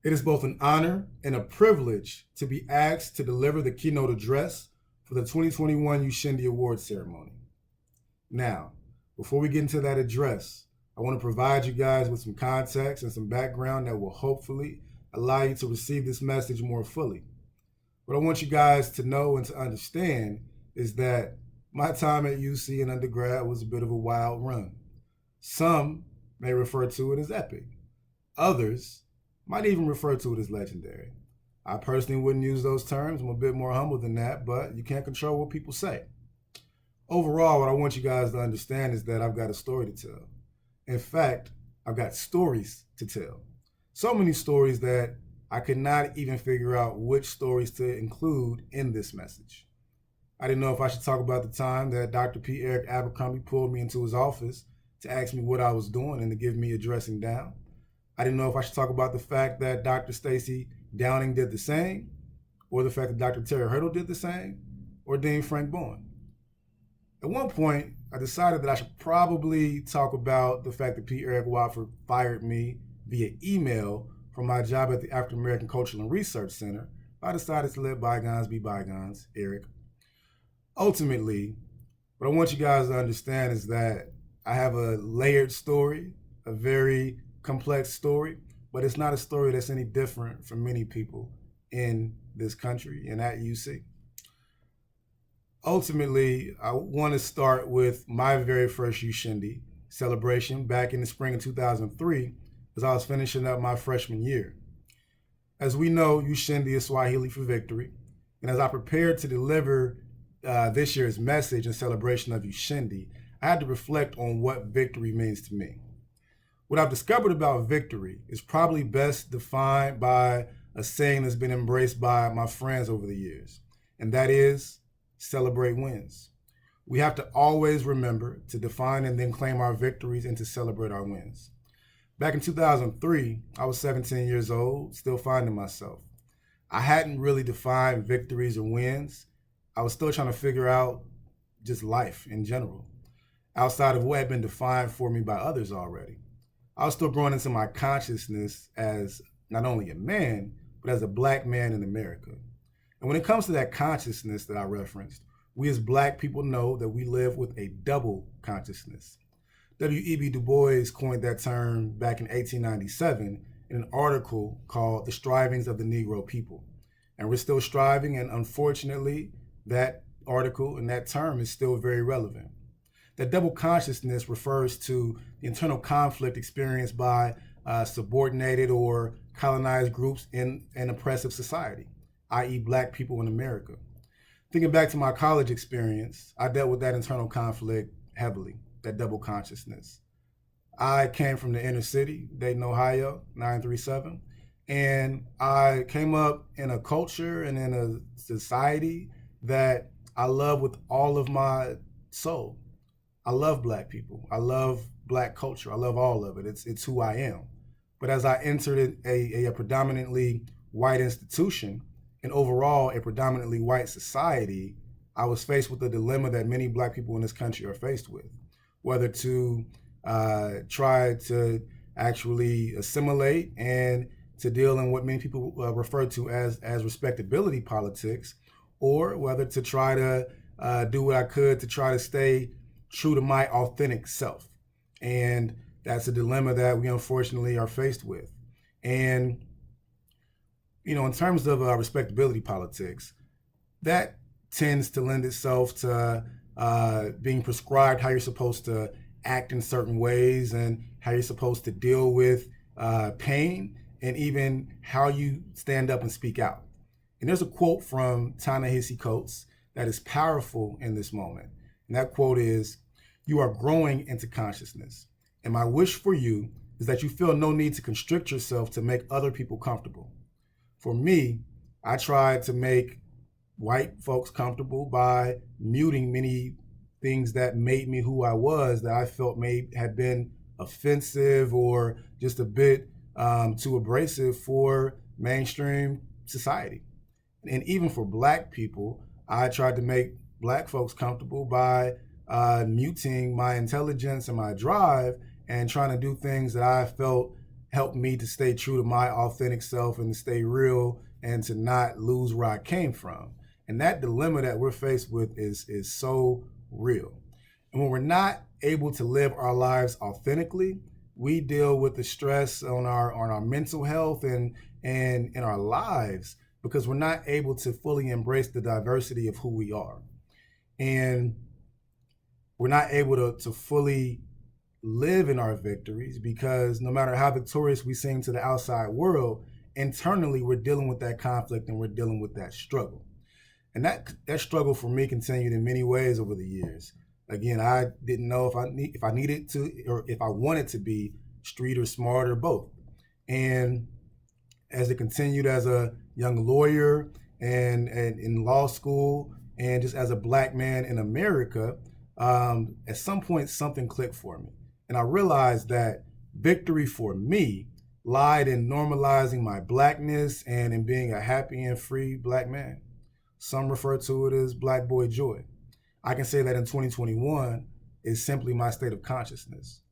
It is both an honor and a privilege to be asked to deliver the keynote address for the 2021 Ushindi Awards ceremony. Now, before we get into that address, I want to provide you guys with some context and some background that will hopefully allow you to receive this message more fully. What I want you guys to know and to understand is that my time at UC in undergrad was a bit of a wild run. Some may refer to it as epic. Others might even refer to it as legendary. I personally wouldn't use those terms. I'm a bit more humble than that, but you can't control what people say. Overall, what I want you guys to understand is that I've got a story to tell. In fact, I've got stories to tell. So many stories that I could not even figure out which stories to include in this message. I didn't know if I should talk about the time that Dr. P. Eric Abercrombie pulled me into his office to ask me what I was doing and to give me a dressing down. I didn't know if I should talk about the fact that Dr. Stacy Downing did the same, or the fact that Dr. Terry Hurdle did the same, or Dean Frank Bowen. At one point, I decided that I should probably talk about the fact that P. Eric Watford fired me via email from my job at the African American Cultural and Research Center. I decided to let bygones be bygones, Eric. Ultimately, what I want you guys to understand is that I have a layered story, a very complex story, but it's not a story that's any different from many people in this country and at UC. Ultimately, I want to start with my very first Ushindi celebration back in the spring of 2003 as I was finishing up my freshman year. As we know, Ushindi is Swahili for victory, and as I prepared to deliver this year's message in celebration of Ushindi, I had to reflect on what victory means to me. What I've discovered about victory is probably best defined by a saying that's been embraced by my friends over the years, and that is celebrate wins. We have to always remember to define and then claim our victories and to celebrate our wins. Back in 2003, I was 17 years old, still finding myself. I hadn't really defined victories or wins. I was still trying to figure out just life in general, outside of what had been defined for me by others already. I was still growing into my consciousness as not only a man, but as a Black man in America. And when it comes to that consciousness that I referenced, we as Black people know that we live with a double consciousness. W.E.B. Du Bois coined that term back in 1897 in an article called The Strivings of the Negro People. And we're still striving, and unfortunately, that article and that term is still very relevant. That double consciousness refers to the internal conflict experienced by subordinated or colonized groups in an oppressive society, i.e. Black people in America. Thinking back to my college experience, I dealt with that internal conflict heavily, that double consciousness. I came from the inner city, Dayton, Ohio, 937, and I came up in a culture and in a society that I love with all of my soul. I love Black people. I love Black culture. I love all of it. It's who I am. But as I entered a predominantly white institution and overall a predominantly white society, I was faced with the dilemma that many Black people in this country are faced with, whether to try to actually assimilate and to deal in what many people refer to as respectability politics, or whether to try to do what I could to try to stay true to my authentic self. And that's a dilemma that we unfortunately are faced with. And, you know, in terms of respectability politics, that tends to lend itself to being prescribed how you're supposed to act in certain ways and how you're supposed to deal with pain and even how you stand up and speak out. And there's a quote from Ta-Nehisi Coates that is powerful in this moment. And that quote is, "You are growing into consciousness. And my wish for you is that you feel no need to constrict yourself to make other people comfortable." For me, I tried to make white folks comfortable by muting many things that made me who I was that I felt had been offensive or just a bit too abrasive for mainstream society. And even for Black people, I tried to make Black folks comfortable by muting my intelligence and my drive and trying to do things that I felt helped me to stay true to my authentic self and to stay real and to not lose where I came from. And that dilemma that we're faced with is so real. And when we're not able to live our lives authentically, we deal with the stress on our mental health and in our lives because we're not able to fully embrace the diversity of who we are. And we're not able to fully live in our victories because no matter how victorious we seem to the outside world, internally we're dealing with that conflict and we're dealing with that struggle. And that struggle for me continued in many ways over the years. Again, I didn't know if I needed to or if I wanted to be street or smart or both. And as it continued as a young lawyer and in law school and just as a Black man in America, at some point something clicked for me. And I realized that victory for me lied in normalizing my Blackness and in being a happy and free Black man. Some refer to it as Black boy joy. I can say that in 2021 is simply my state of consciousness.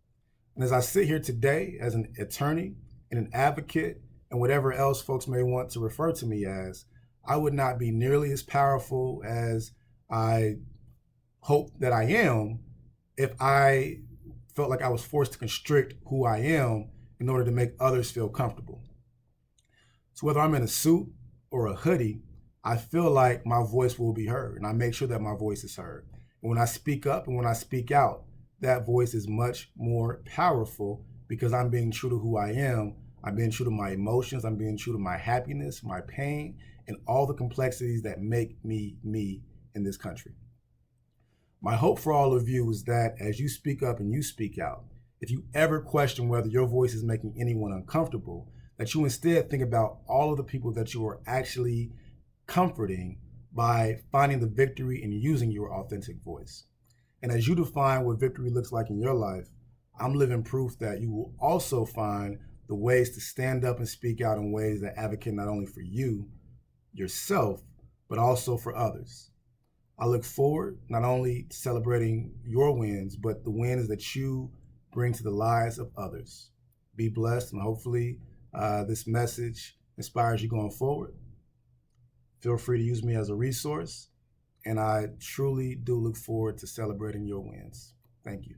And as I sit here today as an attorney and an advocate and whatever else folks may want to refer to me as, I would not be nearly as powerful as I hope that I am if I felt like I was forced to constrict who I am in order to make others feel comfortable. So whether I'm in a suit or a hoodie, I feel like my voice will be heard, and I make sure that my voice is heard. And when I speak up and when I speak out, that voice is much more powerful because I'm being true to who I am. I'm being true to my emotions. I'm being true to my happiness, my pain, and all the complexities that make me me in this country. My hope for all of you is that as you speak up and you speak out, if you ever question whether your voice is making anyone uncomfortable, that you instead think about all of the people that you are actually comforting by finding the victory in using your authentic voice. And as you define what victory looks like in your life, I'm living proof that you will also find the ways to stand up and speak out in ways that advocate not only for you, yourself, but also for others. I look forward not only to celebrating your wins, but the wins that you bring to the lives of others. Be blessed, and hopefully this message inspires you going forward. Feel free to use me as a resource, and I truly do look forward to celebrating your wins. Thank you.